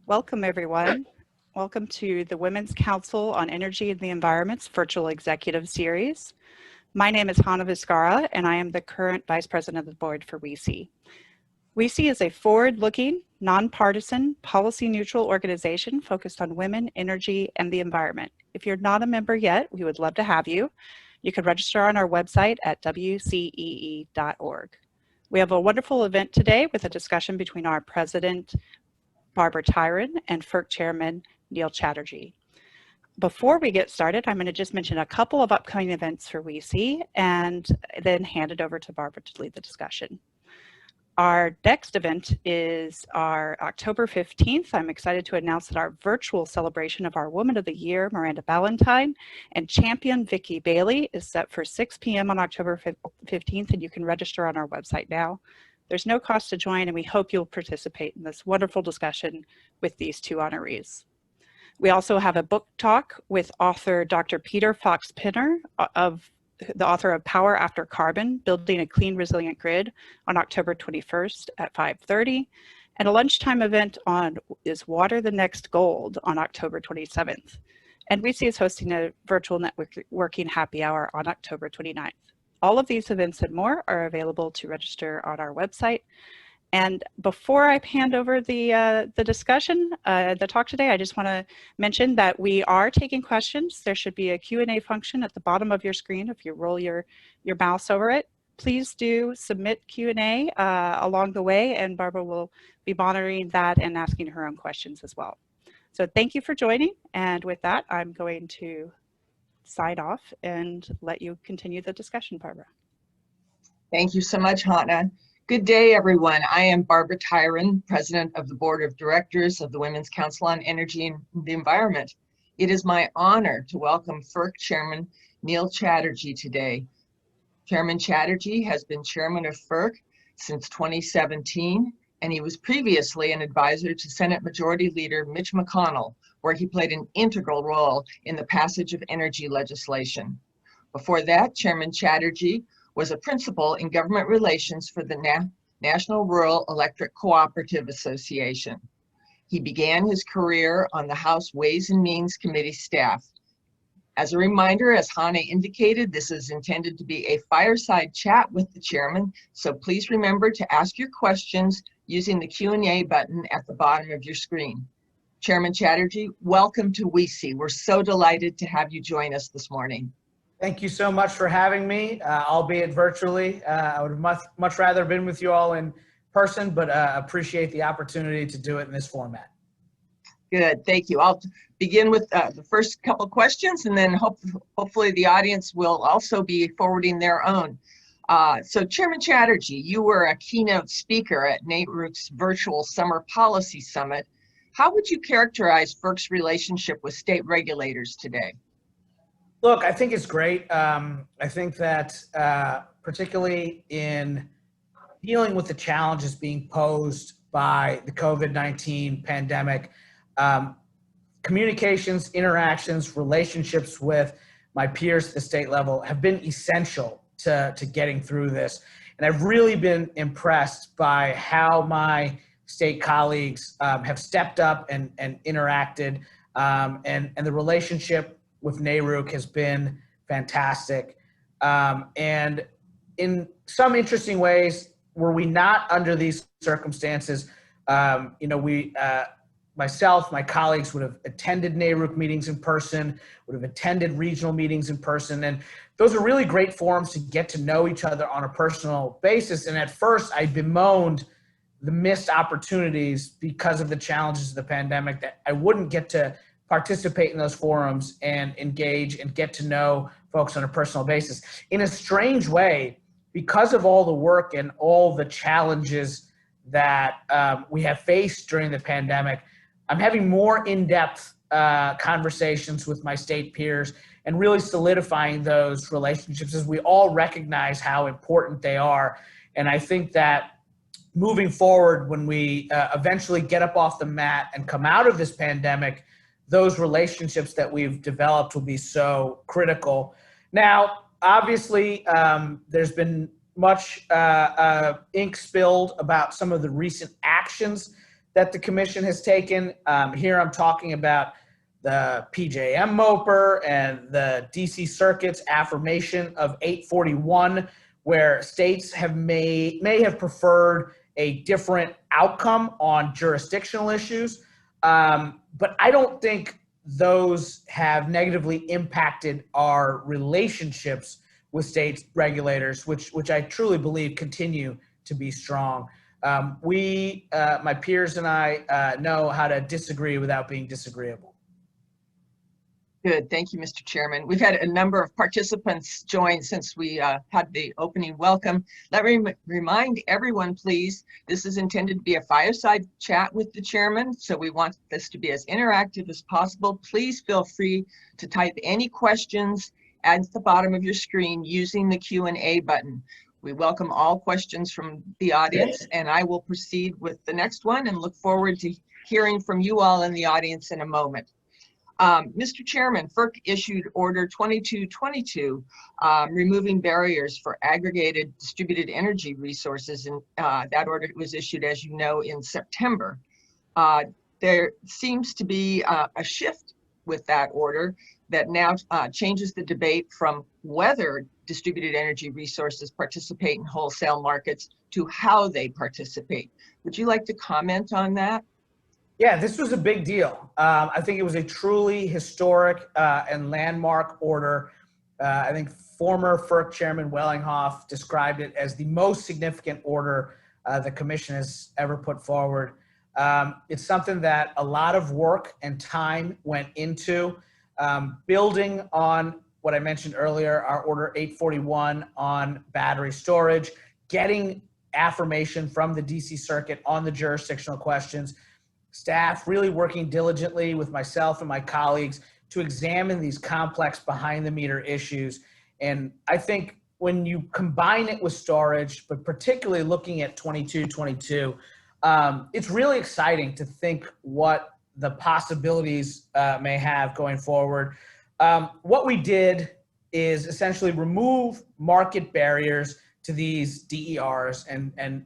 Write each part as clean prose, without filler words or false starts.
Welcome, everyone. Welcome to the Women's Council on Energy and the Environment's virtual executive series. My name is Hannah Vizcarra, and I am the current Vice President of the Board for WCE. WCE is a forward-looking, nonpartisan, policy-neutral organization focused on women, energy, and the environment. If you're not a member yet, we would love to have you. You can register on our website at WCEE.org. We have a wonderful event today with a discussion between our President, Barbara Tyran, and FERC Chairman Neil Chatterjee. Before we get started, I'm going to just mention a couple of upcoming events for WCE and then hand it over to Barbara to lead the discussion. Our next event is our October 15th. I'm excited to announce that our virtual celebration of our Woman of the Year, Miranda Ballantyne, and champion Vicki Bailey is set for 6 p.m. on October 15th, and you can register on our website now. There's no cost to join, and we hope you'll participate in this wonderful discussion with these two honorees. We also have a book talk with author Dr. Peter Fox-Pinner, the author of Power After Carbon, Building a Clean, Resilient Grid, on October 21st at 5:30, and a lunchtime event on Is Water the Next Gold on October 27th. And WCE is hosting a virtual networking happy hour on October 29th. All of these events and more are available to register on our website. And before I hand over the discussion, the talk today, I just want to mention that we are taking questions. There should be a Q&A function at the bottom of your screen if you roll your mouse over it. Please do submit Q&A along the way, and Barbara will be monitoring that and asking her own questions as well. So thank you for joining, and with that, I'm going to sign off and let you continue the discussion, Barbara. Thank you so much, Hannah. Good day, everyone. I am Barbara Tyran, President of the Board of Directors of the Women's Council on Energy and the Environment. It is my honor to welcome FERC Chairman Neil Chatterjee today. Chairman Chatterjee has been Chairman of FERC since 2017, and he was previously an advisor to Senate Majority Leader Mitch McConnell, where he played an integral role in the passage of energy legislation. Before that, Chairman Chatterjee was a principal in government relations for the National Rural Electric Cooperative Association. He began his career on the House Ways and Means Committee staff. As a reminder, as Hannah indicated, this is intended to be a fireside chat with the chairman, so please remember to ask your questions using the Q&A button at the bottom of your screen. Chairman Chatterjee, welcome to WCE. We're so delighted to have you join us this morning. Thank you so much for having me, albeit virtually. I would have much rather been with you all in person, but appreciate the opportunity to do it in this format. Good, thank you. I'll begin with the first couple questions, and then hopefully the audience will also be forwarding their own. So Chairman Chatterjee, you were a keynote speaker at NARUC's virtual Summer Policy Summit. How would you characterize FERC's relationship with state regulators today? Look, I think it's great. I think that particularly in dealing with the challenges being posed by the COVID-19 pandemic, communications, interactions, relationships with my peers at the state level have been essential to getting through this. And I've really been impressed by how my state colleagues have stepped up and interacted, and the relationship with NARUC has been fantastic. And in some interesting ways, were we not under these circumstances, myself, my colleagues would have attended NARUC meetings in person, would have attended regional meetings in person. And those are really great forums to get to know each other on a personal basis. And at first I bemoaned the missed opportunities because of the challenges of the pandemic, that I wouldn't get to participate in those forums and engage and get to know folks on a personal basis. In a strange way, because of all the work and all the challenges that we have faced during the pandemic, I'm having more in-depth conversations with my state peers and really solidifying those relationships as we all recognize how important they are. And I think that moving forward, when we eventually get up off the mat and come out of this pandemic, those relationships that we've developed will be so critical. Now, obviously, there's been much ink spilled about some of the recent actions that the commission has taken. Here I'm talking about the PJM MOPR and the DC Circuit's affirmation of 841, where states may have preferred a different outcome on jurisdictional issues. But I don't think those have negatively impacted our relationships with state regulators, which I truly believe continue to be strong. My peers and I know how to disagree without being disagreeable. Good. Thank you, Mr. Chairman. We've had a number of participants join since we had the opening welcome. Let me remind everyone, please, this is intended to be a fireside chat with the chairman, so we want this to be as interactive as possible. Please feel free to type any questions at the bottom of your screen using the Q&A button. We welcome all questions from the audience, and I will proceed with the next one and look forward to hearing from you all in the audience in a moment. Mr. Chairman, FERC issued Order 2222, removing barriers for aggregated distributed energy resources, and that order was issued, as you know, in September. There seems to be a shift with that order that now changes the debate from whether distributed energy resources participate in wholesale markets to how they participate. Would you like to comment on that? Yeah, this was a big deal. I think it was a truly historic and landmark order. I think former FERC Chairman Wellinghoff described it as the most significant order the Commission has ever put forward. It's something that a lot of work and time went into, building on what I mentioned earlier, our Order 841 on battery storage, getting affirmation from the DC Circuit on the jurisdictional questions, staff really working diligently with myself and my colleagues to examine these complex behind the meter issues. And I think when you combine it with storage, but particularly looking at 2222, it's really exciting to think what the possibilities may have going forward. What we did is essentially remove market barriers to these DERs. And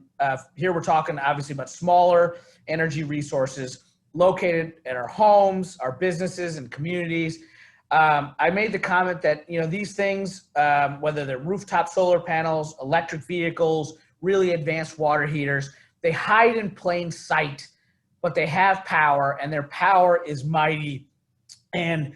here we're talking obviously about smaller energy resources located at our homes, our businesses and communities. I made the comment that, these things, whether they're rooftop solar panels, electric vehicles, really advanced water heaters, they hide in plain sight, but they have power, and their power is mighty. And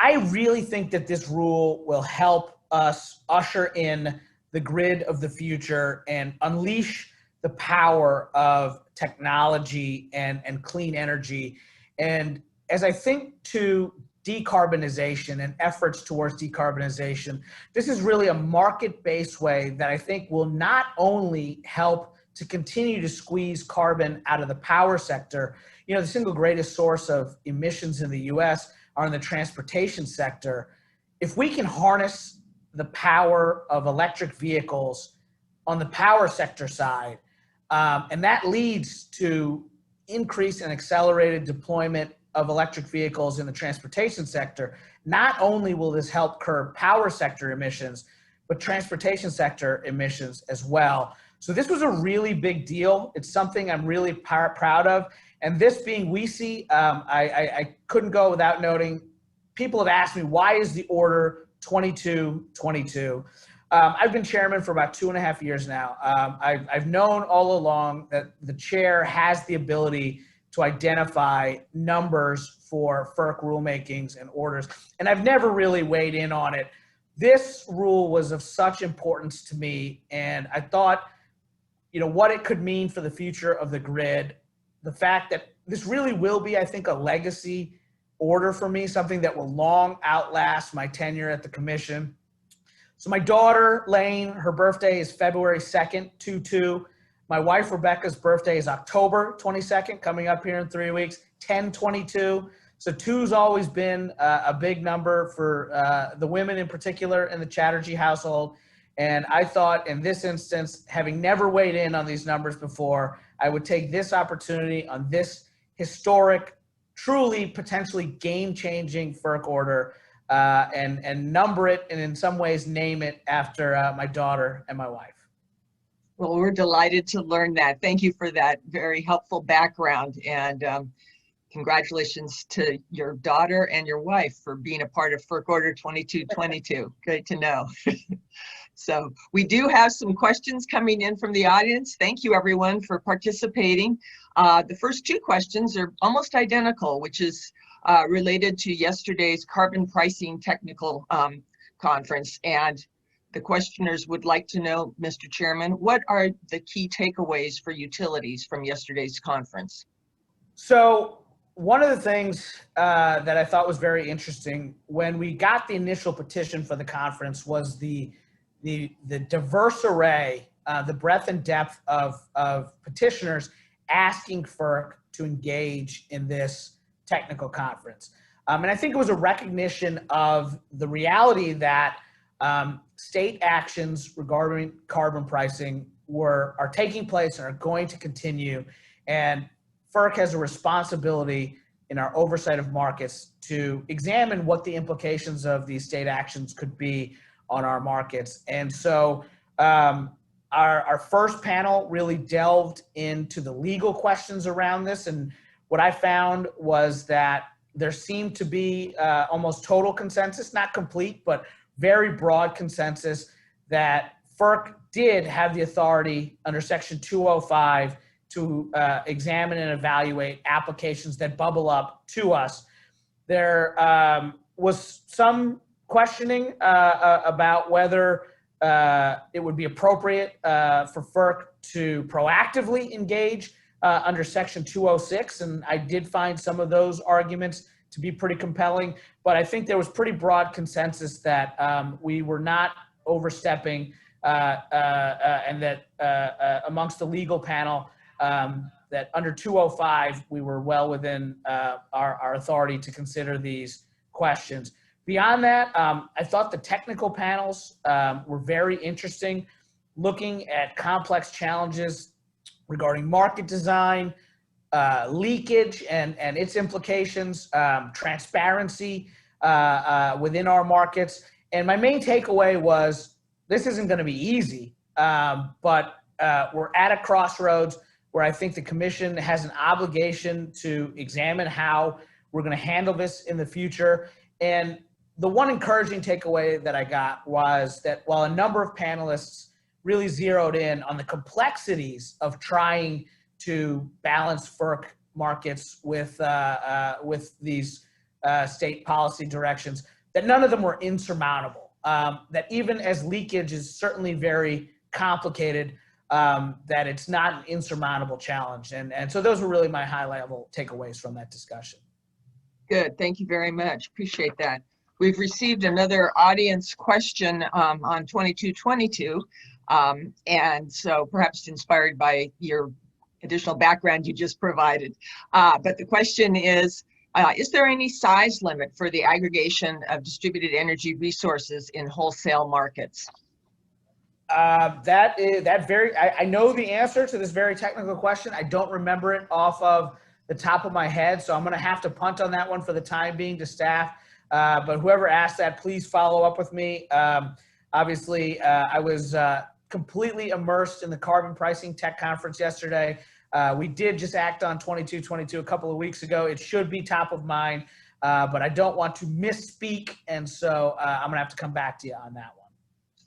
I really think that this rule will help us usher in the grid of the future and unleash the power of technology and clean energy. And as I think to decarbonization and efforts towards decarbonization, this is really a market-based way that I think will not only help to continue to squeeze carbon out of the power sector. The single greatest source of emissions in the US are in the transportation sector. If we can harness the power of electric vehicles on the power sector side, and that leads to increased and accelerated deployment of electric vehicles in the transportation sector, not only will this help curb power sector emissions, but transportation sector emissions as well. So this was a really big deal. It's something I'm really proud of. And this being WCEE, I couldn't go without noting, people have asked me, why is the order 2222? I've been chairman for about 2.5 years now. I've known all along that the chair has the ability to identify numbers for FERC rulemakings and orders, and I've never really weighed in on it. This rule was of such importance to me, and I thought, what it could mean for the future of the grid, the fact that this really will be, I think, a legacy order for me, something that will long outlast my tenure at the commission. So my daughter, Lane, her birthday is February 2nd, 22. My wife, Rebecca's birthday is October 22nd, coming up here in 3 weeks, 10/22. So 2's always been a big number for the women in particular in the Chatterjee household. And I thought in this instance, having never weighed in on these numbers before, I would take this opportunity on this historic, truly potentially game-changing FERC order and number it, and in some ways name it after my daughter and my wife. Well, we're delighted to learn that. Thank you for that very helpful background, and congratulations to your daughter and your wife for being a part of FERC Order 2222. Great to know. So we do have some questions coming in from the audience. Thank you everyone for participating. The first two questions are almost identical, which is related to yesterday's carbon pricing technical conference. And the questioners would like to know, Mr. Chairman, what are the key takeaways for utilities from yesterday's conference? So one of the things that I thought was very interesting when we got the initial petition for the conference was the diverse array, the breadth and depth of petitioners asking FERC to engage in this technical conference. And I think it was a recognition of the reality that state actions regarding carbon pricing are taking place and are going to continue. And FERC has a responsibility in our oversight of markets to examine what the implications of these state actions could be on our markets. And so our first panel really delved into the legal questions around this. And what I found was that there seemed to be almost total consensus, not complete, but very broad consensus that FERC did have the authority under Section 205 to examine and evaluate applications that bubble up to us. There was some questioning about whether it would be appropriate for FERC to proactively engage under Section 206, and I did find some of those arguments to be pretty compelling, but I think there was pretty broad consensus that we were not overstepping and that amongst the legal panel, that under 205, we were well within our authority to consider these questions. Beyond that, I thought the technical panels were very interesting, looking at complex challenges regarding market design, leakage and its implications, transparency within our markets. And my main takeaway was this isn't going to be easy, but we're at a crossroads where I think the Commission has an obligation to examine how we're going to handle this in the future. And the one encouraging takeaway that I got was that while a number of panelists really zeroed in on the complexities of trying to balance FERC markets with these state policy directions, that none of them were insurmountable. That even as leakage is certainly very complicated, that it's not an insurmountable challenge. And so those were really my high-level takeaways from that discussion. Good, thank you very much. Appreciate that. We've received another audience question on 2222, and so perhaps inspired by your additional background you just provided. But the question is there any size limit for the aggregation of distributed energy resources in wholesale markets? I know the answer to this very technical question. I don't remember it off of the top of my head, so I'm going to have to punt on that one for the time being to staff. But whoever asked that, please follow up with me. Obviously, I was completely immersed in the carbon pricing tech conference yesterday. We did just act on 2222 a couple of weeks ago. It should be top of mind, but I don't want to misspeak, and so I'm going to have to come back to you on that one.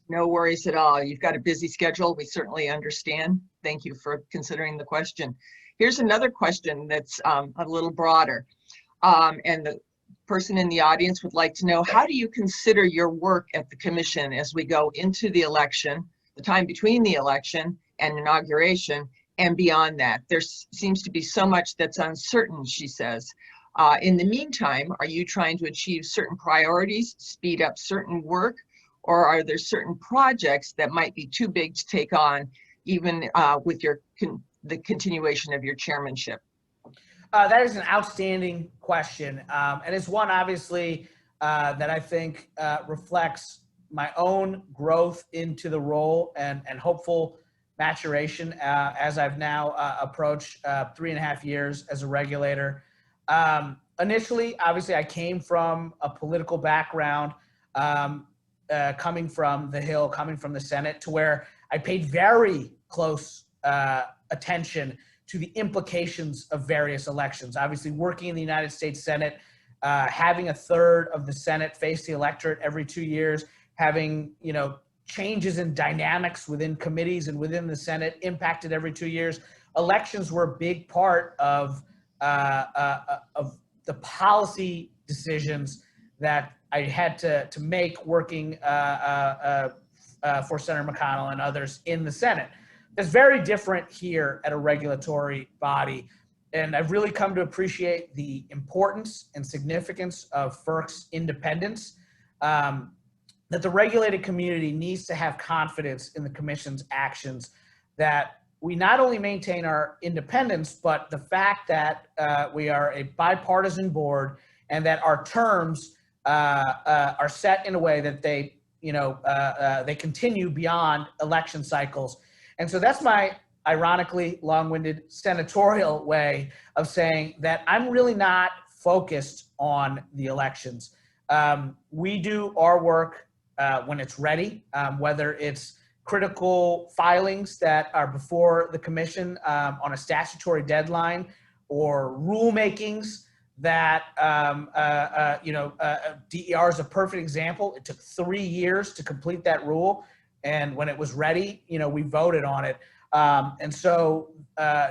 No worries at all. You've got a busy schedule. We certainly understand. Thank you for considering the question. Here's another question that's a little broader. And the person in the audience would like to know, how do you consider your work at the Commission as we go into the election, the time between the election and inauguration, and beyond that? There seems to be so much that's uncertain, she says. In the meantime, are you trying to achieve certain priorities, speed up certain work, or are there certain projects that might be too big to take on, even with the continuation of your chairmanship? That is an outstanding question, and it's one obviously that I think reflects my own growth into the role and hopeful maturation as I've now approached 3.5 years as a regulator. Initially, obviously, I came from a political background, coming from the Hill, coming from the Senate, to where I paid very close attention to the implications of various elections. Obviously, working in the United States Senate, having a third of the Senate face the electorate every 2 years, having changes in dynamics within committees and within the Senate impacted every 2 years. Elections were a big part of the policy decisions that I had to make working for Senator McConnell and others in the Senate. It's very different here at a regulatory body. And I've really come to appreciate the importance and significance of FERC's independence, that the regulated community needs to have confidence in the Commission's actions, that we not only maintain our independence, but the fact that we are a bipartisan board and that our terms are set in a way that they continue beyond election cycles. And so that's my ironically long-winded senatorial way of saying that I'm really not focused on the elections. We do our work when it's ready, whether it's critical filings that are before the Commission on a statutory deadline, or rulemakings that, DER is a perfect example. It took 3 years to complete that rule. And when it was ready, we voted on it. And so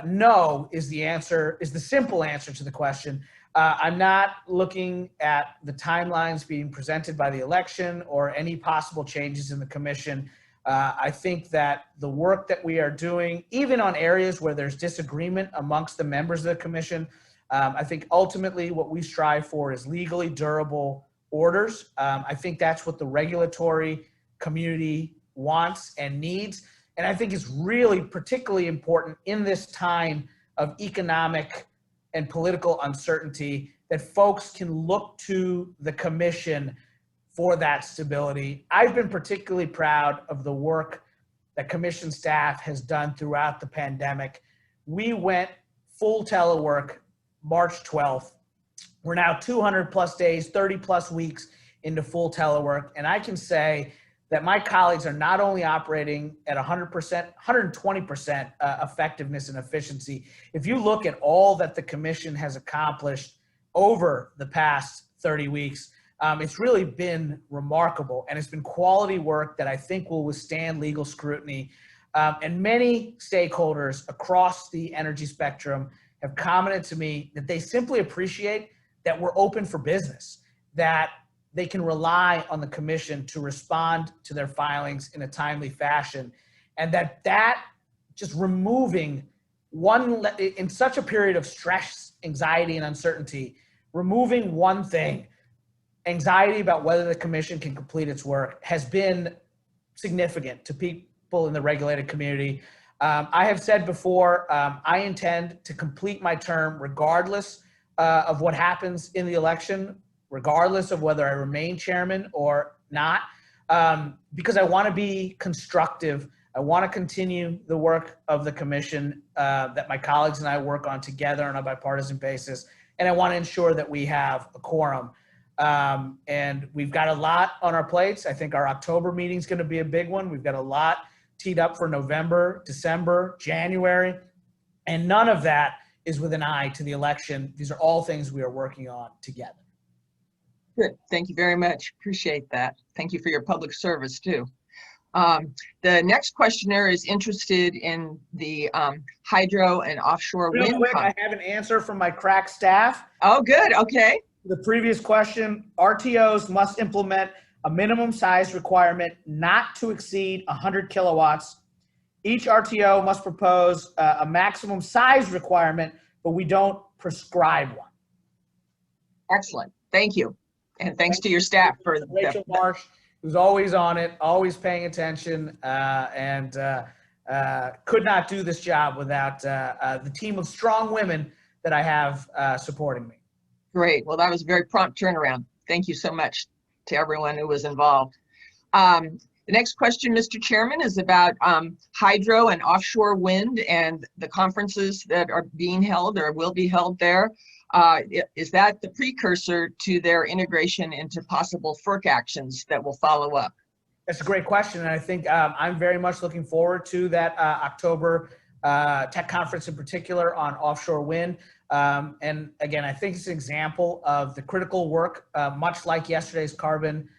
no is the simple answer to the question. I'm not looking at the timelines being presented by the election or any possible changes in the Commission. I think that the work that we are doing, even on areas where there's disagreement amongst the members of the Commission, I think ultimately what we strive for is legally durable orders. I think that's what the regulatory community wants and needs. And I think it's really particularly important in this time of economic and political uncertainty that folks can look to the Commission for that stability. I've been particularly proud of the work that Commission staff has done throughout the pandemic. We went full telework March 12th. We're now 200 plus days, 30 plus weeks into full telework. And I can say that my colleagues are not only operating at 100%, 120% effectiveness and efficiency. If you look at all that the Commission has accomplished over the past 30 weeks, it's really been remarkable, and it's been quality work that I think will withstand legal scrutiny. And many stakeholders across the energy spectrum have commented to me that they simply appreciate that we're open for business, that they can rely on the Commission to respond to their filings in a timely fashion, and that just removing in such a period of stress, anxiety, and uncertainty, removing one thing, anxiety about whether the Commission can complete its work, has been significant to people in the regulated community. I have said before, I intend to complete my term regardless of what happens in the election, regardless of whether I remain chairman or not, because I want to be constructive. I want to continue the work of the Commission that my colleagues and I work on together on a bipartisan basis, and I want to ensure that we have a quorum. And we've got a lot on our plates. I think our October meeting is going to be a big one. We've got a lot teed up for November, December, January, and none of that is with an eye to the election. These are all things we are working on together. Good. Thank you very much. Appreciate that. Thank you for your public service too. The next questioner is interested in the hydro and offshore wind. Real quick, I have an answer from my crack staff. Oh, good. Okay. The previous question, RTOs must implement a minimum size requirement not to exceed 100 kilowatts. Each RTO must propose a maximum size requirement, but we don't prescribe one. Excellent. Thank you. And thanks to your staff for Rachel Marsh, who's always on it, always paying attention, and could not do this job without the team of strong women that I have supporting me. Great. Well, that was a very prompt turnaround. Thank you so much to everyone who was involved. The next question, Mr. Chairman, is about hydro and offshore wind and the conferences that are being held or will be held there. Is that the precursor to their integration into possible FERC actions that will follow up? That's a great question, and I think I'm very much looking forward to that October tech conference in particular on offshore wind. And again, I think it's an example of the critical work, much like yesterday's carbon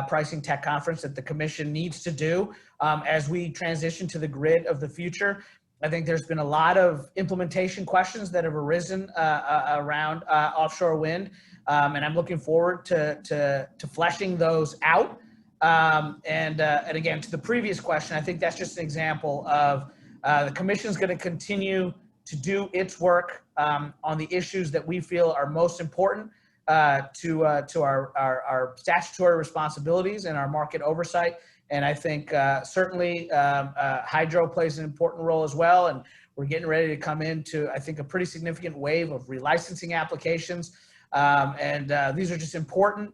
pricing tech conference, that the Commission needs to do as we transition to the grid of the future. I think there's been a lot of implementation questions that have arisen around offshore wind, and I'm looking forward to fleshing those out. And again, to the previous question, I think that's just an example of the Commission's going to continue to do its work on the issues that we feel are most important to our statutory responsibilities and our market oversight. And I think certainly hydro plays an important role as well. And we're getting ready to come into, I think, a pretty significant wave of relicensing applications. These are just important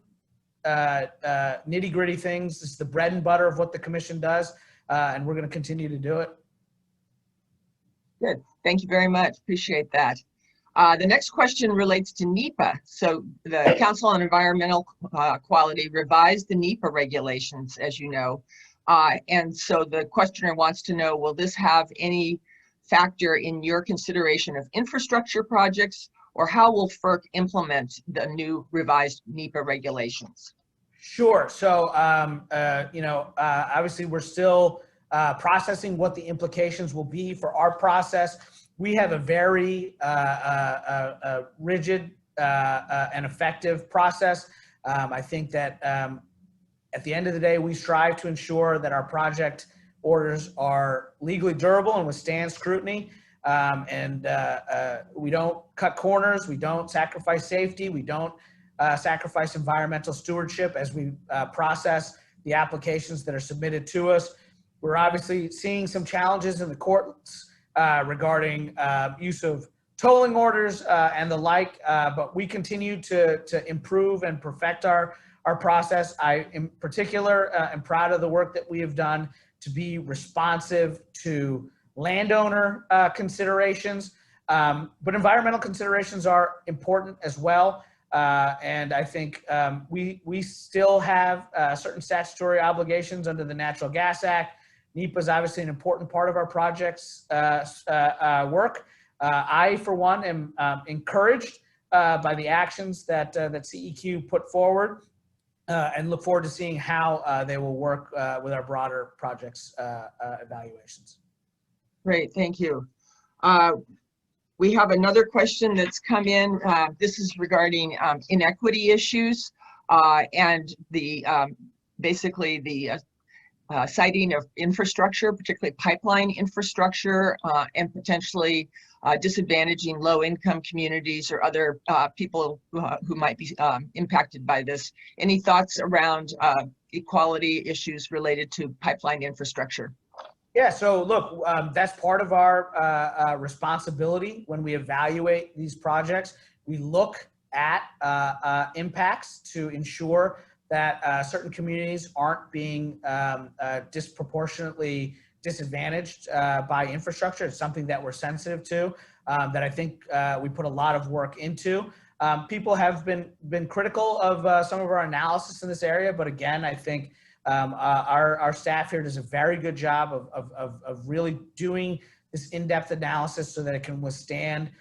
nitty-gritty things. This is the bread and butter of what the Commission does, and we're going to continue to do it. Good. Thank you very much. Appreciate that. The next question relates to NEPA. So the Council on Environmental Quality revised the NEPA regulations, as you know. And so the questioner wants to know, will this have any factor in your consideration of infrastructure projects, or how will FERC implement the new revised NEPA regulations? Sure. So, obviously we're still processing what the implications will be for our process. We have a very rigid and effective process. I think that at the end of the day, we strive to ensure that our project orders are legally durable and withstand scrutiny. We don't cut corners. We don't sacrifice safety. We don't sacrifice environmental stewardship as we process the applications that are submitted to us. We're obviously seeing some challenges in the courts regarding use of tolling orders and the like, but we continue to improve and perfect our process. I, in particular, am proud of the work that we have done to be responsive to landowner considerations, but environmental considerations are important as well. And I think we still have certain statutory obligations under the Natural Gas Act. NEPA is obviously an important part of our project's work. I, for one, am encouraged by the actions that CEQ put forward and look forward to seeing how they will work with our broader project's evaluations. Great, thank you. We have another question that's come in. This is regarding inequity issues and the basically the citing of infrastructure, particularly pipeline infrastructure, and potentially disadvantaging low-income communities or other people who might be impacted by this. Any thoughts around equality issues related to pipeline infrastructure? Yeah, so look, that's part of our responsibility when we evaluate these projects. We look at impacts to ensure that certain communities aren't being disproportionately disadvantaged by infrastructure. It's something that we're sensitive to, that I think we put a lot of work into. People have been critical of some of our analysis in this area, but again, I think our staff here does a very good job of really doing this in-depth analysis so that it can withstand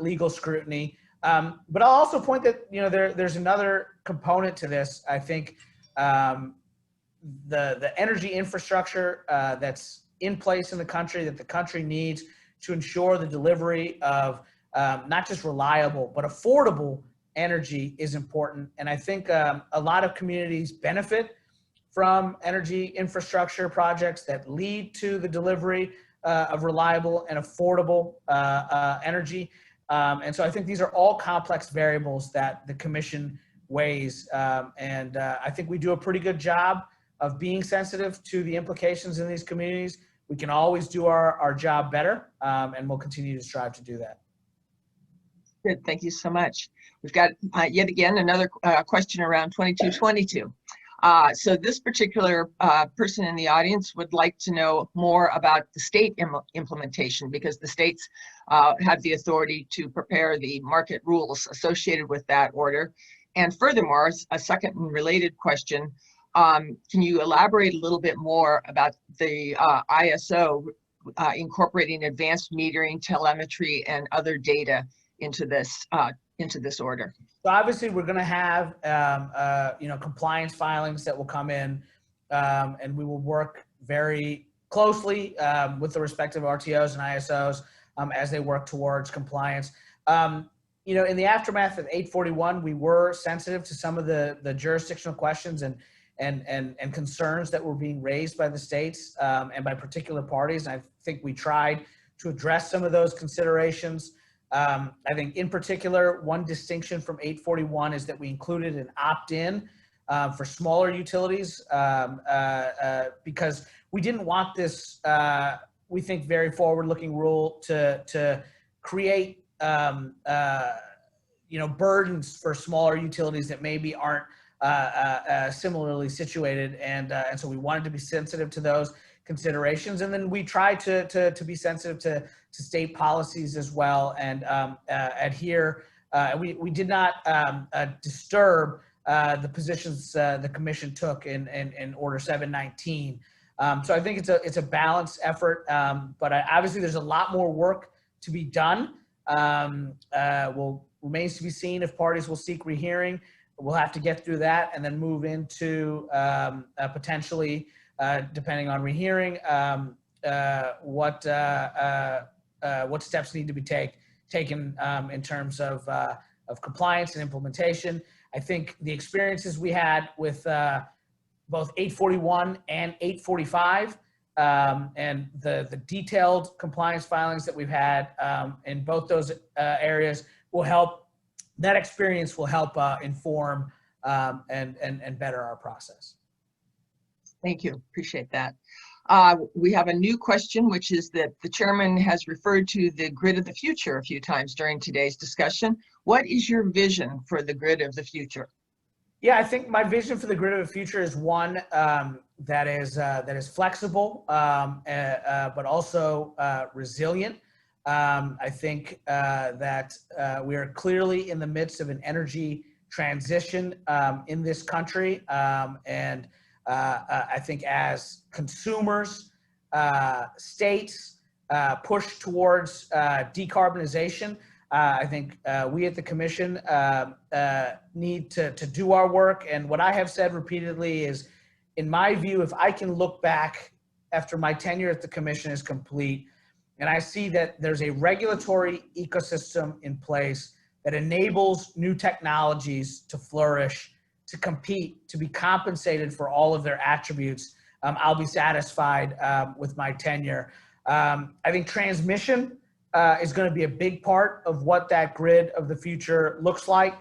legal scrutiny. But I'll also point that there's another component to this. I think the energy infrastructure that's in place in the country, that the country needs to ensure the delivery of not just reliable but affordable energy is important. And I think a lot of communities benefit from energy infrastructure projects that lead to the delivery of reliable and affordable energy. And so I think these are all complex variables that the Commission weighs. And I think we do a pretty good job of being sensitive to the implications in these communities. We can always do our job better, and we'll continue to strive to do that. Good, thank you so much. We've got yet again another question around 2222. So this particular person in the audience would like to know more about the state implementation, because the states have the authority to prepare the market rules associated with that order. And furthermore, a second and related question, Can you elaborate a little bit more about the ISO incorporating advanced metering, telemetry, and other data into this order? So obviously, we're going to have compliance filings that will come in, and we will work very closely with the respective RTOs and ISOs as they work towards compliance. In the aftermath of 841, we were sensitive to some of the jurisdictional questions and concerns that were being raised by the states and by particular parties. And I think we tried to address some of those considerations. I think in particular, one distinction from 841 is that we included an opt-in for smaller utilities because we didn't want this, we think, very forward-looking rule to create burdens for smaller utilities that maybe aren't similarly situated, and so we wanted to be sensitive to those considerations, and then we tried to be sensitive to state policies as well, and adhere. We did not disturb the positions the Commission took in Order 719. So I think it's a balanced effort, but obviously there's a lot more work to be done. Remains to be seen if parties will seek rehearing. We'll have to get through that and then move into potentially, depending on rehearing, what steps need to be taken in terms of compliance and implementation. I think the experiences we had with both 841 and 845 and the detailed compliance filings that we've had in both those areas will help. That experience will help inform and better our process. Thank you. Appreciate that. We have a new question, which is that the chairman has referred to the grid of the future a few times during today's discussion. What is your vision for the grid of the future? Yeah, I think my vision for the grid of the future is one that is flexible, but also resilient. I think that we are clearly in the midst of an energy transition in this country, and I think as consumers, states push towards decarbonization, I think we at the Commission need to do our work. And what I have said repeatedly is, in my view, if I can look back after my tenure at the Commission is complete, and I see that there's a regulatory ecosystem in place that enables new technologies to flourish, to compete, to be compensated for all of their attributes, I'll be satisfied with my tenure. I think transmission is going to be a big part of what that grid of the future looks like.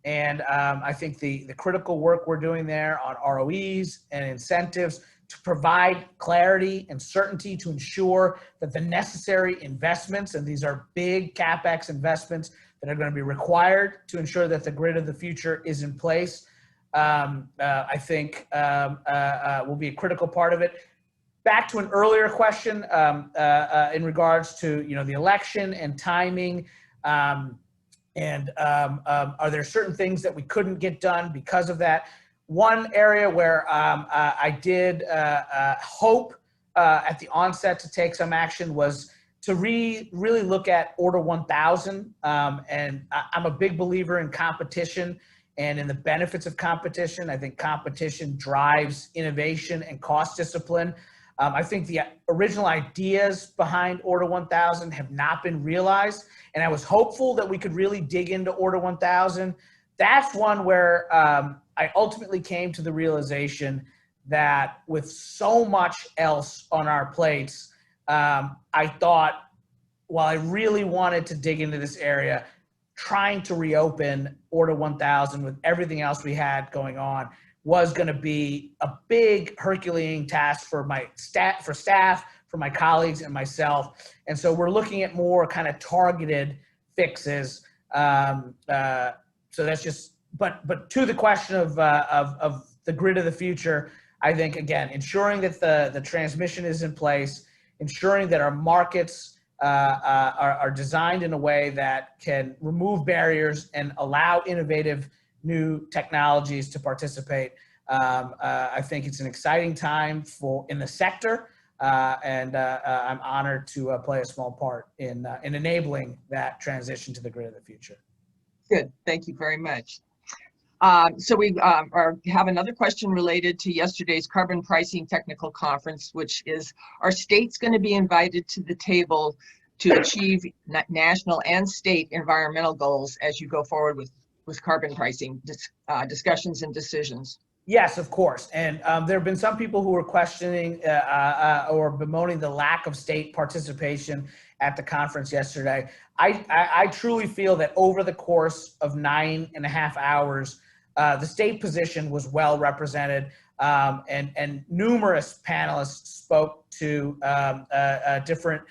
And I think the critical work we're doing there on ROEs and incentives to provide clarity and certainty to ensure that the necessary investments, and these are big CapEx investments that are going to be required to ensure that the grid of the future is in place, I think will be a critical part of it. Back to an earlier question in regards to the election and timing, and are there certain things that we couldn't get done because of that? One area where I did hope at the onset to take some action was to really look at Order 1000. And I'm a big believer in competition and in the benefits of competition. I think competition drives innovation and cost discipline. I think the original ideas behind Order 1000 have not been realized. And I was hopeful that we could really dig into Order 1000. That's one where I ultimately came to the realization that with so much else on our plates, I thought, while I really wanted to dig into this area, trying to reopen Order 1000 with everything else we had going on was going to be a big Herculean task for my staff, for my colleagues, and myself. And so we're looking at more kind of targeted fixes. So that's just, but to the question of the grid of the future, I think, again, ensuring that the transmission is in place, ensuring that our markets are designed in a way that can remove barriers and allow innovative new technologies to participate. I think it's an exciting time in the sector, and I'm honored to play a small part in enabling that transition to the grid of the future. Good, thank you very much. So we have another question related to yesterday's carbon pricing technical conference, which is, are states going to be invited to the table to achieve national and state environmental goals as you go forward with carbon pricing discussions and decisions? Yes, of course. And there have been some people who are questioning or bemoaning the lack of state participation at the conference yesterday. I truly feel that over the course of 9.5 hours, the state position was well represented, and numerous panelists spoke to different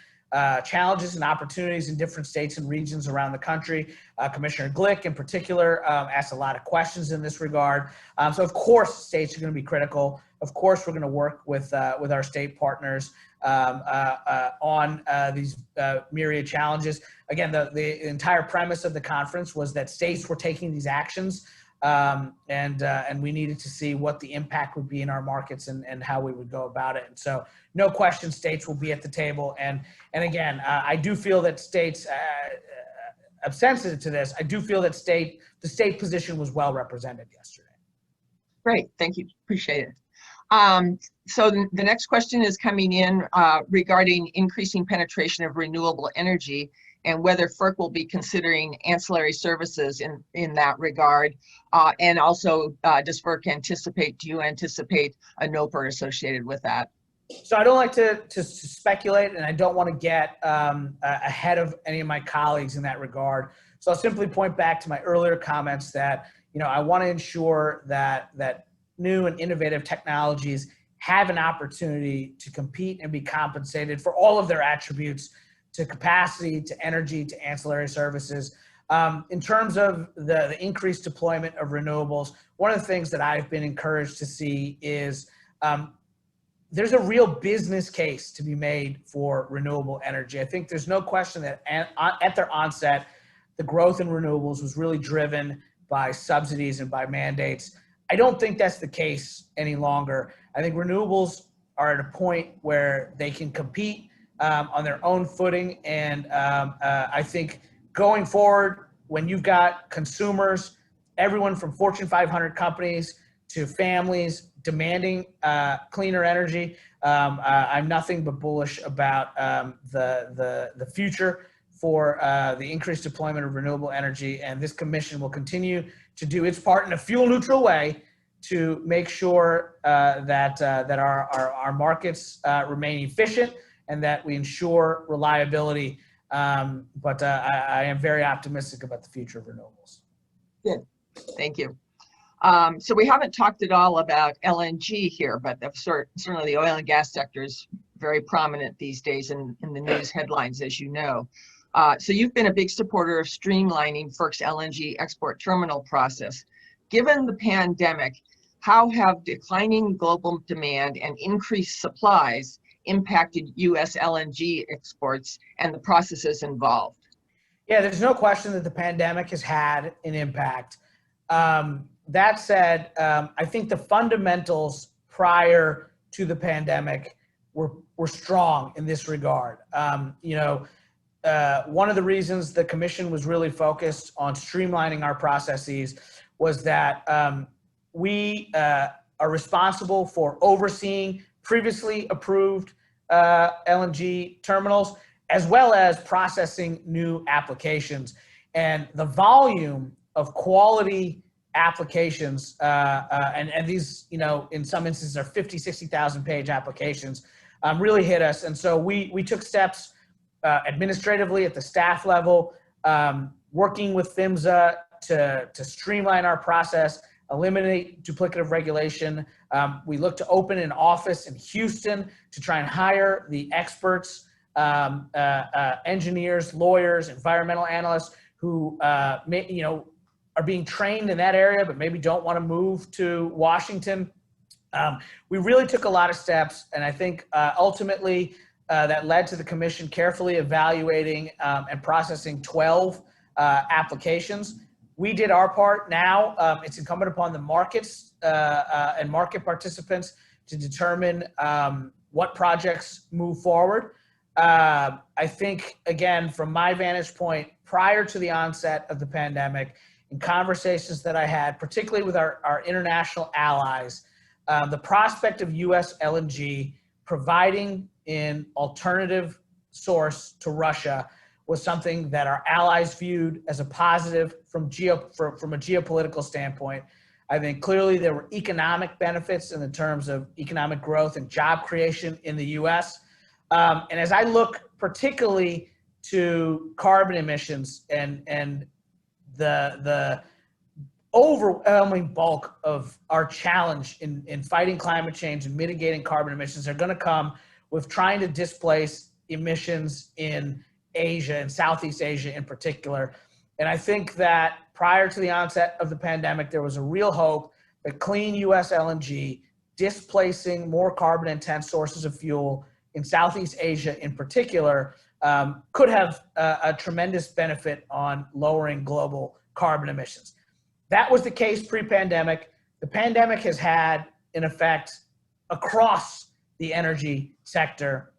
challenges and opportunities in different states and regions around the country. Commissioner Glick in particular asked a lot of questions in this regard. So of course states are going to be critical. Of course we're going to work with our state partners on these myriad challenges. Again, the entire premise of the conference was that states were taking these actions, and we needed to see what the impact would be in our markets and how we would go about it. And so no question states will be at the table. And again, I do feel that states, I'm sensitive to this, I do feel that the state position was well represented yesterday. Great, thank you, appreciate it. So the next question is coming in regarding increasing penetration of renewable energy and whether FERC will be considering ancillary services in that regard. And also, do you anticipate a NOPR associated with that? So I don't like to speculate, and I don't want to get ahead of any of my colleagues in that regard. So I'll simply point back to my earlier comments that, I want to ensure that new and innovative technologies have an opportunity to compete and be compensated for all of their attributes, to capacity, to energy, to ancillary services. In terms of the increased deployment of renewables, one of the things that I've been encouraged to see is there's a real business case to be made for renewable energy. I think there's no question that at their onset, the growth in renewables was really driven by subsidies and by mandates. I don't think that's the case any longer. I think renewables are at a point where they can compete on their own footing. And I think going forward, when you've got consumers, everyone from Fortune 500 companies to families demanding cleaner energy, I'm nothing but bullish about the future for the increased deployment of renewable energy. And this commission will continue to do its part in a fuel neutral way to make sure that our markets remain efficient and that we ensure reliability. But I am very optimistic about the future of renewables. Good, thank you. So we haven't talked at all about LNG here, but certainly the oil and gas sector is very prominent these days in the news headlines, as you know. So you've been a big supporter of streamlining FERC's LNG export terminal process. Given the pandemic, how have declining global demand and increased supplies impacted U.S. LNG exports and the processes involved? Yeah, there's no question that the pandemic has had an impact. That said, I think the fundamentals prior to the pandemic were strong in this regard. One of the reasons the commission was really focused on streamlining our processes was that we are responsible for overseeing previously approved LNG terminals, as well as processing new applications. And the volume of quality applications, and these, in some instances are 50, 60,000 page applications, really hit us. And so we took steps administratively at the staff level, working with PHMSA to streamline our process, eliminate duplicative regulation. We look to open an office in Houston to try and hire the experts, engineers, lawyers, environmental analysts who are being trained in that area, but maybe don't want to move to Washington. We really took a lot of steps, and I think ultimately that led to the commission carefully evaluating and processing 12 applications. we did our part. Now it's incumbent upon the markets and market participants to determine what projects move forward. I think, again, from my vantage point, prior to the onset of the pandemic, in conversations that I had, particularly with our international allies, the prospect of U.S. LNG providing an alternative source to Russia was something that our allies viewed as a positive from a geopolitical standpoint. I think clearly there were economic benefits in the terms of economic growth and job creation in the U.S. And as I look particularly to carbon emissions and the overwhelming bulk of our challenge in fighting climate change and mitigating carbon emissions are going to come with trying to displace emissions in Asia and Southeast Asia in particular. And I think that prior to the onset of the pandemic, there was a real hope that clean U.S. LNG, displacing more carbon intense sources of fuel in Southeast Asia in particular, could have a tremendous benefit on lowering global carbon emissions. That was the case pre-pandemic. The pandemic has had an effect across the energy sector.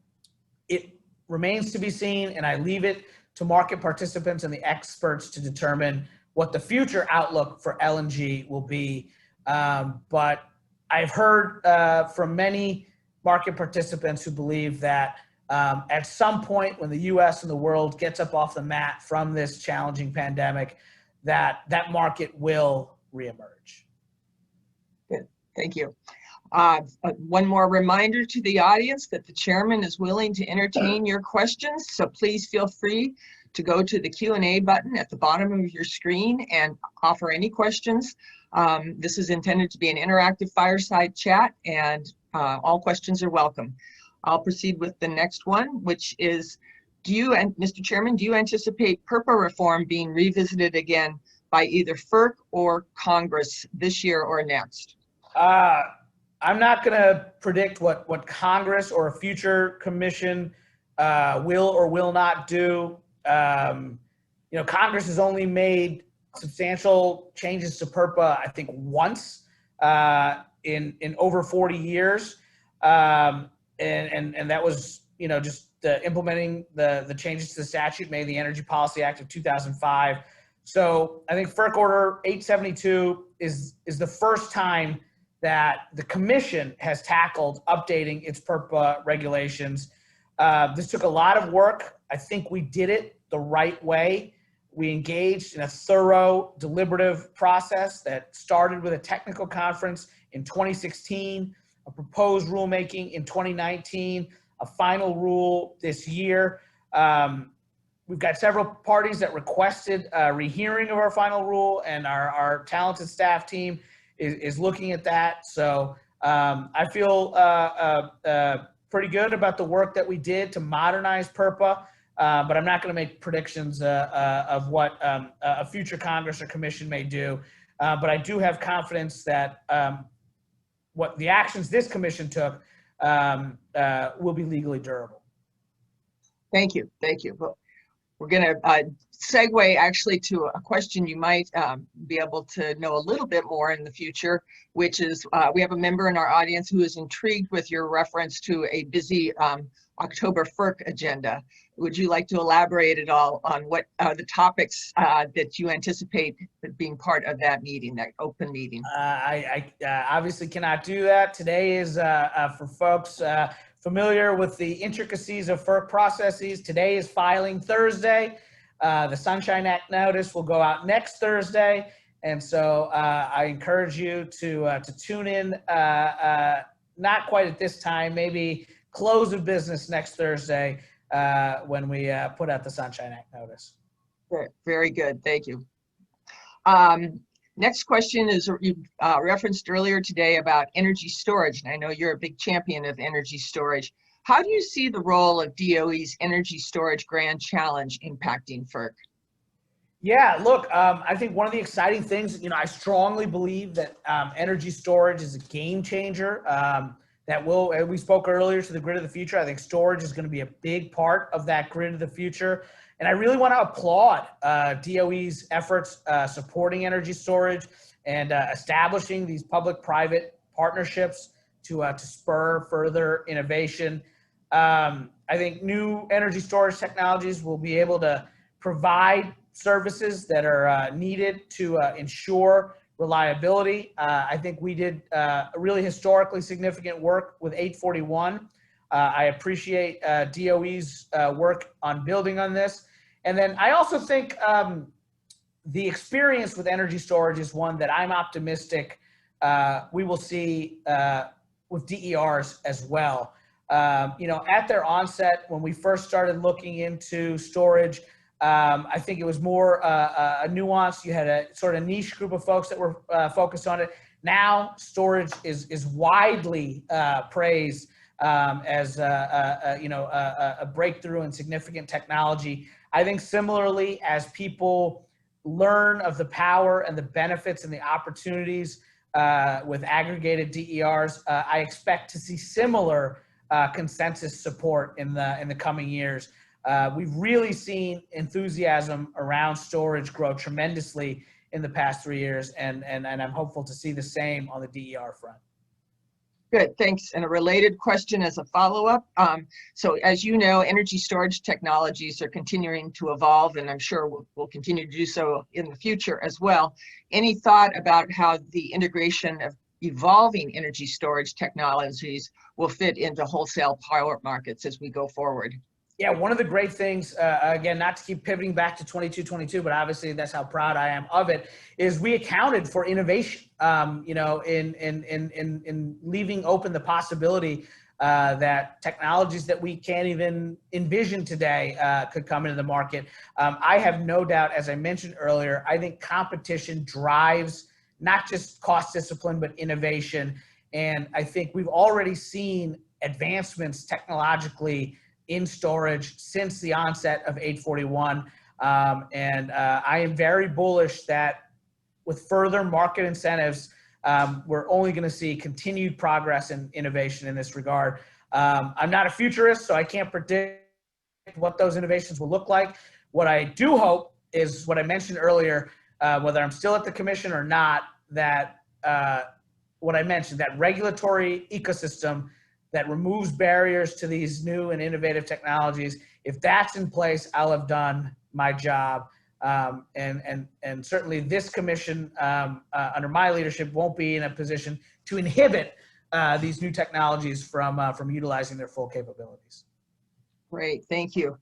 It remains to be seen, and I leave it to market participants and the experts to determine what the future outlook for LNG will be. But I've heard from many market participants who believe that at some point when the U.S. and the world gets up off the mat from this challenging pandemic, that market will reemerge. Good, thank you. One more reminder to the audience that the chairman is willing to entertain your questions, so please feel free to go to the Q&A button at the bottom of your screen and offer any questions. This is intended to be an interactive fireside chat, and all questions are welcome. I'll proceed with the next one, which is, Mr. Chairman, do you anticipate PURPA reform being revisited again by either FERC or Congress this year or next? I'm not going to predict what Congress or a future commission will or will not do. Congress has only made substantial changes to PURPA, I think, once in over 40 years, and that was just implementing the changes to the statute made the Energy Policy Act of 2005. So I think FERC Order 872 is the first time that the commission has tackled updating its PURPA regulations. This took a lot of work. I think we did it the right way. We engaged in a thorough, deliberative process that started with a technical conference in 2016, a proposed rulemaking in 2019, a final rule this year. We've got several parties that requested a rehearing of our final rule, and our talented staff team is looking at that. So I feel pretty good about the work that we did to modernize PURPA, but I'm not going to make predictions of what a future Congress or commission may do. But I do have confidence that what the actions this commission took will be legally durable. Thank you. Thank you. Well, we're going to segue actually to a question you might be able to know a little bit more in the future, which is we have a member in our audience who is intrigued with your reference to a busy October FERC agenda. Would you like to elaborate at all on what are the topics that you anticipate being part of that meeting, that open meeting? I obviously cannot do that. Today is for folks familiar with the intricacies of FERC processes. Today is filing Thursday. The Sunshine Act notice will go out next Thursday. And so I encourage you to tune in, not quite at this time, maybe close of business next Thursday when we put out the Sunshine Act notice. Very good, thank you. Next question is you referenced earlier today about energy storage, and I know you're a big champion of energy storage. How do you see the role of DOE's Energy Storage Grand Challenge impacting FERC? Yeah, look, I think one of the exciting things, I strongly believe that energy storage is a game changer. We spoke earlier to the grid of the future. I think storage is going to be a big part of that grid of the future. And I really want to applaud DOE's efforts supporting energy storage and establishing these public-private partnerships to spur further innovation. I think new energy storage technologies will be able to provide services that are needed to ensure reliability. I think we did really historically significant work with 841. I appreciate DOE's work on building on this. And then I also think the experience with energy storage is one that I'm optimistic we will see with DERs as well. You know, at their onset, when we first started looking into storage, I think it was more a nuance. You had a sort of niche group of folks that were focused on it. Now, storage is widely praised as a breakthrough and significant technology. I think similarly, as people learn of the power and the benefits and the opportunities with aggregated DERs, I expect to see similar consensus support in the coming years. We've really seen enthusiasm around storage grow tremendously in the past 3 years, and I'm hopeful to see the same on the DER front. Good, thanks. And a related question as a follow-up. So as you know, energy storage technologies are continuing to evolve, and I'm sure we'll continue to do so in the future as well. Any thought about how the integration of evolving energy storage technologies will fit into wholesale power markets as we go forward? Yeah, one of the great things, again, not to keep pivoting back to 2222, but obviously that's how proud I am of it, is we accounted for innovation, you know, in leaving open the possibility that technologies that we can't even envision today could come into the market. I have no doubt, as I mentioned earlier, I think competition drives not just cost discipline, but innovation. And I think we've already seen advancements technologically in storage since the onset of 841. And I am very bullish that with further market incentives, we're only going to see continued progress and innovation in this regard. I'm not a futurist, so I can't predict what those innovations will look like. What I do hope is what I mentioned earlier, whether I'm still at the commission or not, that what I mentioned, that regulatory ecosystem that removes barriers to these new and innovative technologies. If that's in place, I'll have done my job. And certainly this commission under my leadership won't be in a position to inhibit these new technologies from utilizing their full capabilities. Great, thank you.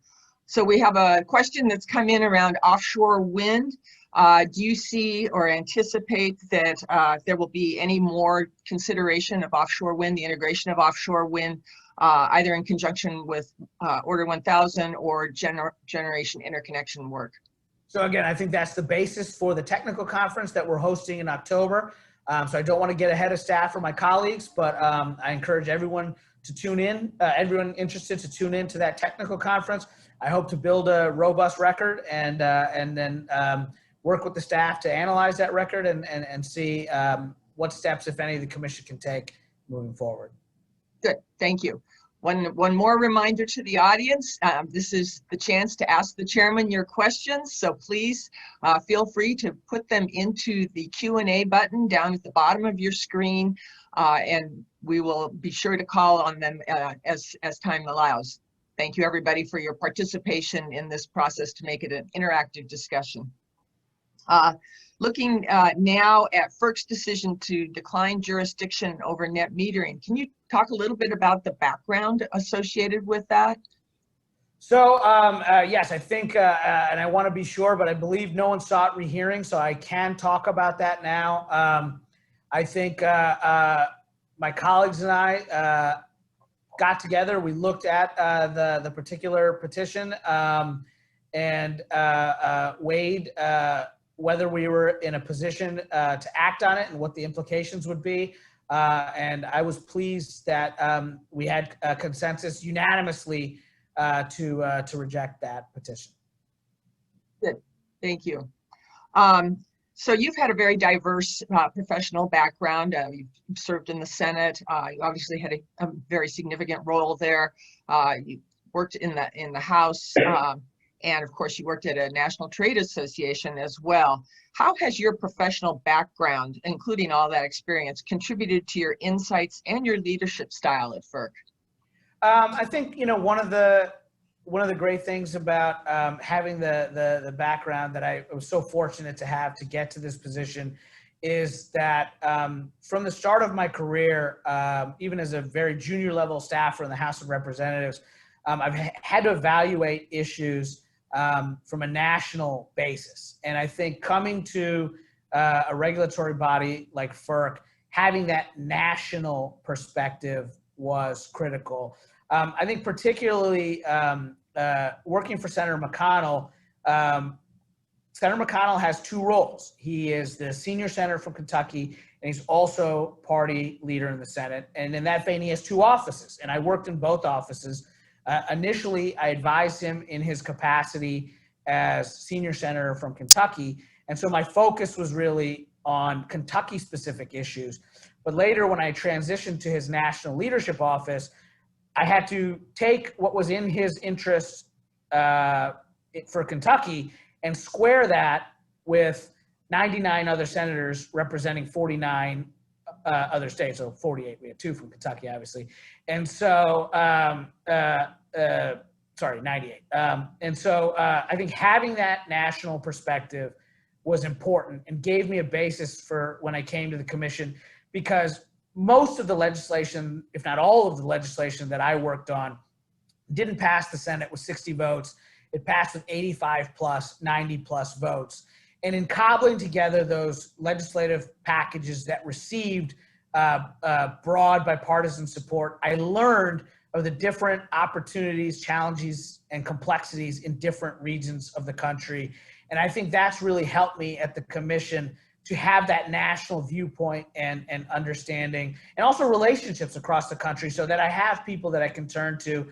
So we have a question that's come in around offshore wind. Do you see or anticipate that there will be any more consideration of offshore wind, the integration of offshore wind, either in conjunction with Order 1000 or generation interconnection work? So again, I think that's the basis for the technical conference that we're hosting in October. So I don't want to get ahead of staff or my colleagues, but I encourage everyone to tune in, everyone interested to tune in to that technical conference. I hope to build a robust record and then work with the staff to analyze that record and see what steps, if any, the commission can take moving forward. Good, thank you. One more reminder to the audience. This is the chance to ask the chairman your questions, so please feel free to put them into the Q&A button down at the bottom of your screen, and we will be sure to call on them as time allows. Thank you, everybody, for your participation in this process to make it an interactive discussion. Looking now at FERC's decision to decline jurisdiction over net metering, can you talk a little bit about the background associated with that? So yes, I think, and I want to be sure, but I believe no one sought rehearing, so I can talk about that now. I think my colleagues and I got together. We looked at the particular petition and weighed whether we were in a position to act on it and what the implications would be. And I was pleased that we had a consensus unanimously to reject that petition. Good, thank you. So you've had a very diverse professional background. You've served in the Senate. You obviously had a very significant role there. You worked in the House. And of course, you worked at a National Trade Association as well. How has your professional background, including all that experience, contributed to your insights and your leadership style at FERC? I think, you know, one of the great things about having the background that I was so fortunate to have to get to this position is that from the start of my career, even as a very junior level staffer in the House of Representatives, I've had to evaluate issues from a national basis. And I think coming to a regulatory body like FERC, having that national perspective was critical. I think particularly working for Senator McConnell, Senator McConnell has two roles. He is the senior senator from Kentucky, and he's also party leader in the Senate. And in that vein, he has two offices, and I worked in both offices. Initially, I advised him in his capacity as senior senator from Kentucky, and so my focus was really on Kentucky-specific issues. But later, when I transitioned to his national leadership office, I had to take what was in his interest for Kentucky and square that with 99 other senators representing 49 other states, so 48. We had 2 from Kentucky, obviously. And so, sorry, 98. And so I think having that national perspective was important and gave me a basis for when I came to the commission, because most of the legislation, if not all of the legislation that I worked on, didn't pass the Senate with 60 votes. It passed with 85 plus, 90 plus votes. And in cobbling together those legislative packages that received broad bipartisan support, I learned of the different opportunities, challenges, and complexities in different regions of the country. And I think that's really helped me at the commission to have that national viewpoint and understanding, and also relationships across the country, so that I have people that I can turn to,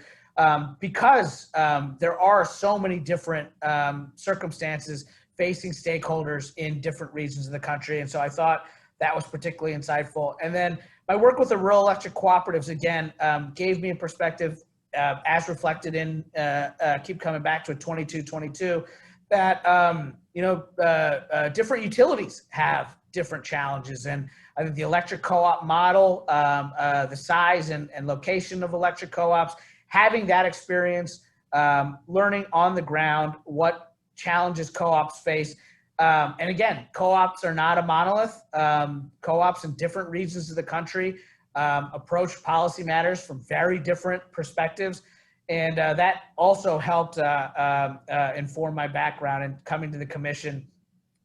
because there are so many different circumstances facing stakeholders in different regions of the country. And so I thought that was particularly insightful. And then my work with the rural electric cooperatives, again, gave me a perspective, as reflected in, keep coming back to it, 2222, that different utilities have different challenges. And I think the electric co-op model, the size and location of electric co-ops, having that experience, learning on the ground what challenges co-ops face. And again, co-ops are not a monolith. Co-ops in different regions of the country approach policy matters from very different perspectives. And that also helped inform my background in coming to the commission.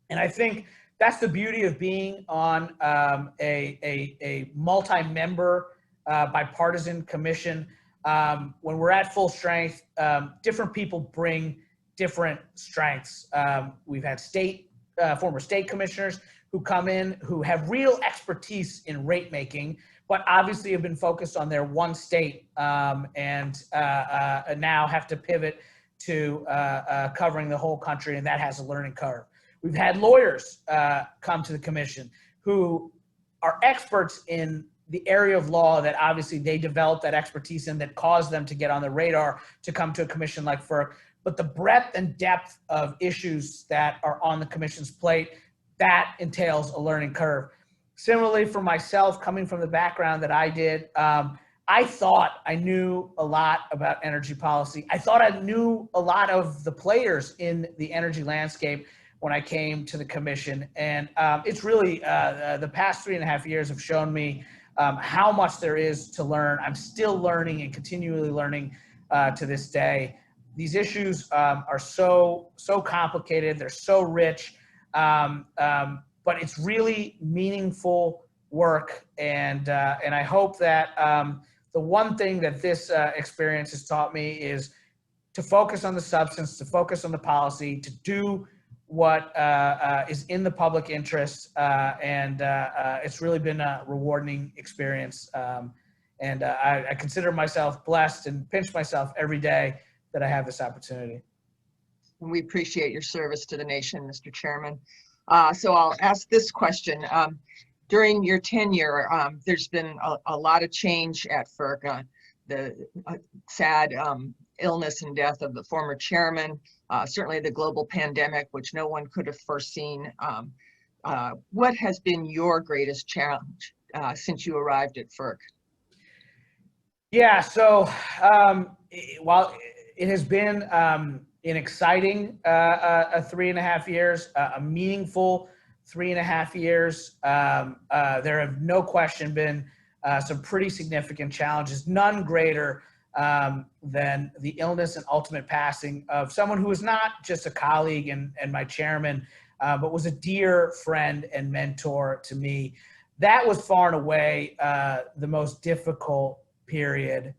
And I think that's the beauty of being on a multi-member bipartisan commission. When we're at full strength, different people bring different strengths. We've had former state commissioners who come in who have real expertise in rate making, but obviously have been focused on their one state and now have to pivot to covering the whole country, and that has a learning curve. We've had lawyers come to the commission who are experts in the area of law that obviously they developed that expertise in, that caused them to get on the radar to come to a commission like FERC. But the breadth and depth of issues that are on the commission's plate, that entails a learning curve. Similarly, for myself, coming from the background that I did, I thought I knew a lot about energy policy. I thought I knew a lot of the players in the energy landscape when I came to the commission. And it's really, the past 3.5 years have shown me how much there is to learn. I'm still learning and continually learning to this day. These issues are so complicated. They're so rich, but it's really meaningful work. And I hope that the one thing that this experience has taught me is to focus on the substance, to focus on the policy, to do what is in the public interest. And it's really been a rewarding experience. And I consider myself blessed and pinch myself every day that I have this opportunity. And we appreciate your service to the nation, Mr. Chairman. So I'll ask this question. During your tenure, there's been a lot of change at FERC. The sad illness and death of the former chairman, certainly the global pandemic, which no one could have foreseen. What has been your greatest challenge since you arrived at FERC? Yeah, so while it has been an exciting 3.5 years, a meaningful 3.5 years, there have no question been some pretty significant challenges, none greater than the illness and ultimate passing of someone who was not just a colleague and my chairman, but was a dear friend and mentor to me. That was far and away the most difficult period,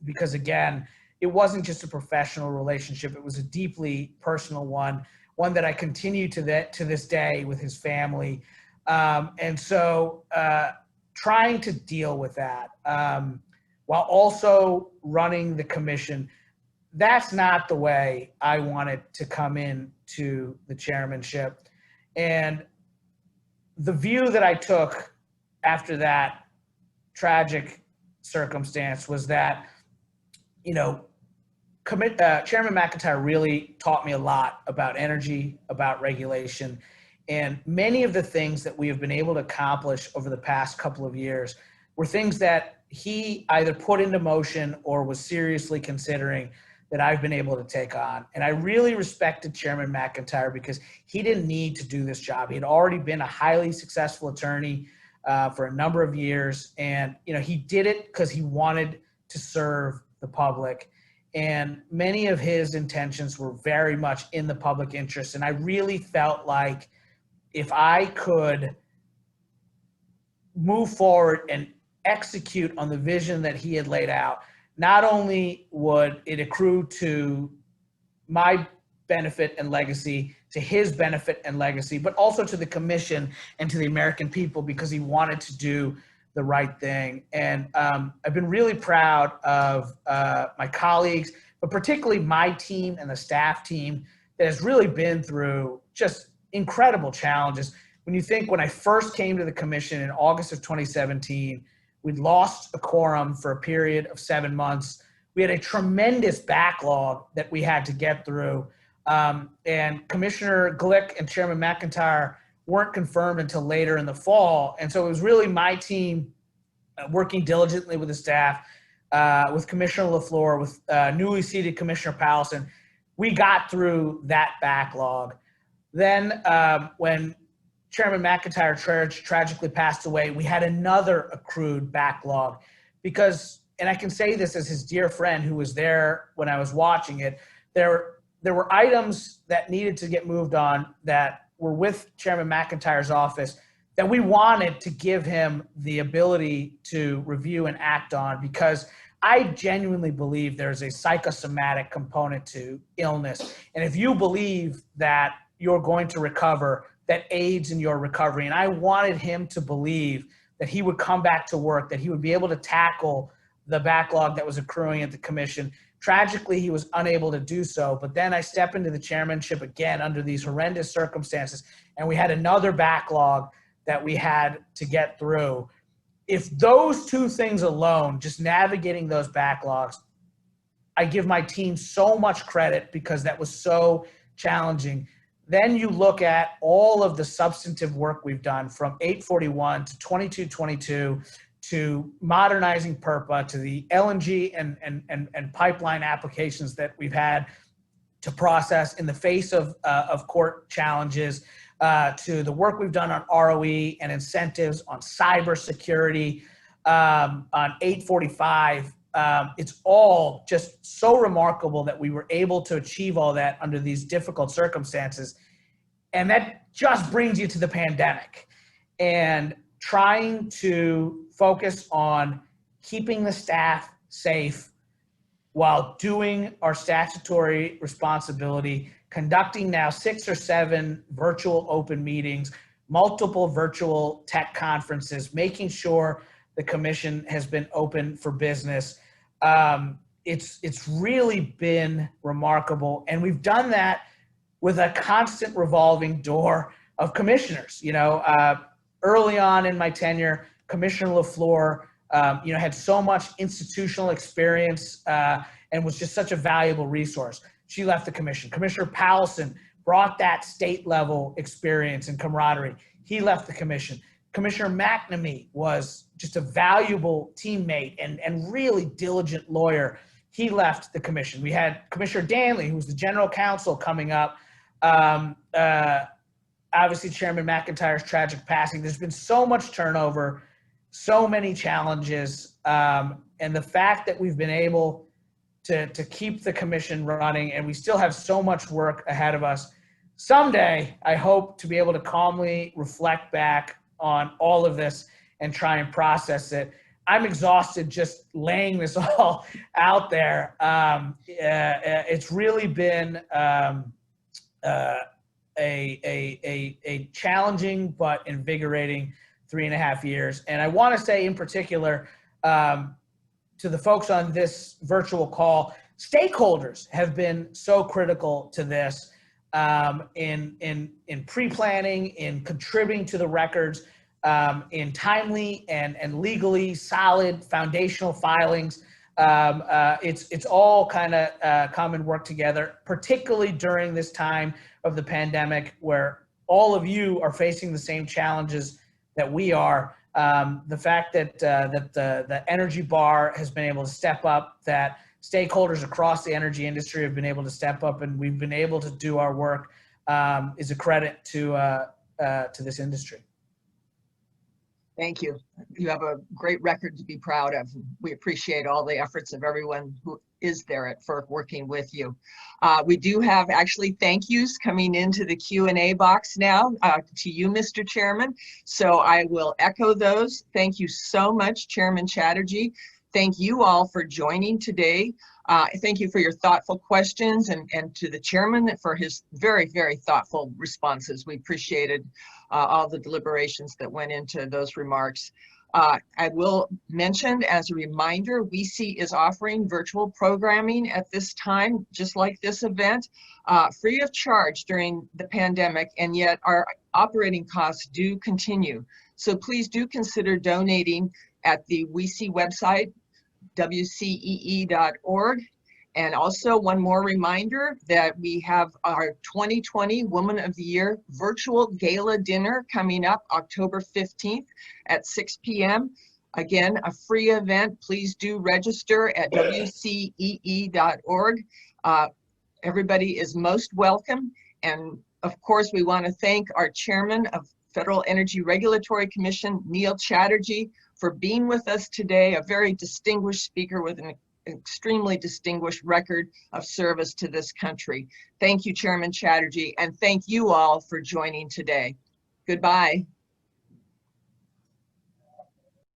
because again, it wasn't just a professional relationship, it was a deeply personal one that I continue to this day with his family. And so trying to deal with that while also running the commission, that's not the way I wanted to come in to the chairmanship. And the view that I took after that tragic circumstance was that, Chairman McIntyre really taught me a lot about energy, about regulation, and many of the things that we have been able to accomplish over the past couple of years were things that he either put into motion or was seriously considering that I've been able to take on. And I really respected Chairman McIntyre because he didn't need to do this job. He had already been a highly successful attorney for a number of years. And, he did it because he wanted to serve the public. And many of his intentions were very much in the public interest. And I really felt like if I could move forward and execute on the vision that he had laid out, not only would it accrue to my benefit and legacy, to his benefit and legacy, but also to the commission and to the American people, because he wanted to do the right thing. And I've been really proud of my colleagues, but particularly my team and the staff team that has really been through just incredible challenges. When you think, when I first came to the commission in August of 2017, we'd lost a quorum for a period of 7 months. We had a tremendous backlog that we had to get through. And Commissioner Glick and Chairman McIntyre weren't confirmed until later in the fall. And so it was really my team working diligently with the staff, with Commissioner LaFleur, with newly seated Commissioner Powelson. We got through that backlog. Then when Chairman McIntyre tragically passed away, we had another accrued backlog because, and I can say this as his dear friend who was there when I was watching it, there were items that needed to get moved on that were with Chairman McIntyre's office that we wanted to give him the ability to review and act on, because I genuinely believe there's a psychosomatic component to illness. And if you believe that you're going to recover, that aids in your recovery. And I wanted him to believe that he would come back to work, that he would be able to tackle the backlog that was accruing at the commission. Tragically, he was unable to do so. But then I step into the chairmanship again under these horrendous circumstances, and we had another backlog that we had to get through. If those two things alone, just navigating those backlogs, I give my team so much credit because that was so challenging. Then you look at all of the substantive work we've done from 841 to 2222 to modernizing PURPA to the LNG and pipeline applications that we've had to process in the face of court challenges, to the work we've done on ROE and incentives, on cybersecurity, on 845. It's all just so remarkable that we were able to achieve all that under these difficult circumstances. And that just brings you to the pandemic and trying to focus on keeping the staff safe while doing our statutory responsibility, conducting now 6 or 7 virtual open meetings, multiple virtual tech conferences, making sure the commission has been open for business. It's really been remarkable. And we've done that with a constant revolving door of commissioners. Early on in my tenure, Commissioner LaFleur had so much institutional experience and was just such a valuable resource. She left the commission. Commissioner Powelson brought that state level experience and camaraderie. He left the commission. Commissioner McNamee was just a valuable teammate and really diligent lawyer. He left the commission. We had Commissioner Danley, who was the general counsel, coming up. Obviously, Chairman McIntyre's tragic passing. There's been so much turnover, so many challenges, and the fact that we've been able to keep the commission running, and we still have so much work ahead of us. Someday, I hope to be able to calmly reflect back on all of this and try and process it. I'm exhausted just laying this all out there. It's really been a challenging but invigorating 3.5 years. And I want to say in particular to the folks on this virtual call, stakeholders have been so critical to this in pre-planning, in contributing to the records, in timely and legally solid foundational filings. It's all kind of come and work together, particularly during this time of the pandemic where all of you are facing the same challenges that we are. The fact that the energy bar has been able to step up, that stakeholders across the energy industry have been able to step up, and we've been able to do our work is a credit to this industry. Thank you. You have a great record to be proud of. We appreciate all the efforts of everyone who is there at FERC working with you. We do have actually thank yous coming into the Q&A box now to you, Mr. Chairman. So I will echo those. Thank you so much, Chairman Chatterjee. Thank you all for joining today. Thank you for your thoughtful questions and to the chairman for his very, very thoughtful responses. We appreciated all the deliberations that went into those remarks. I will mention as a reminder, WCEE is offering virtual programming at this time, just like this event, free of charge during the pandemic, and yet our operating costs do continue. So please do consider donating at the WCEE website, WCEE.org. And also one more reminder that we have our 2020 Woman of the Year virtual gala dinner coming up October 15th at 6 p.m. Again, a free event. Please do register at WCEE.org. Everybody is most welcome. And of course, we want to thank our Chairman of Federal Energy Regulatory Commission, Neil Chatterjee, for being with us today, a very distinguished speaker with an extremely distinguished record of service to this country. Thank you, Chairman Chatterjee, and thank you all for joining today. Goodbye.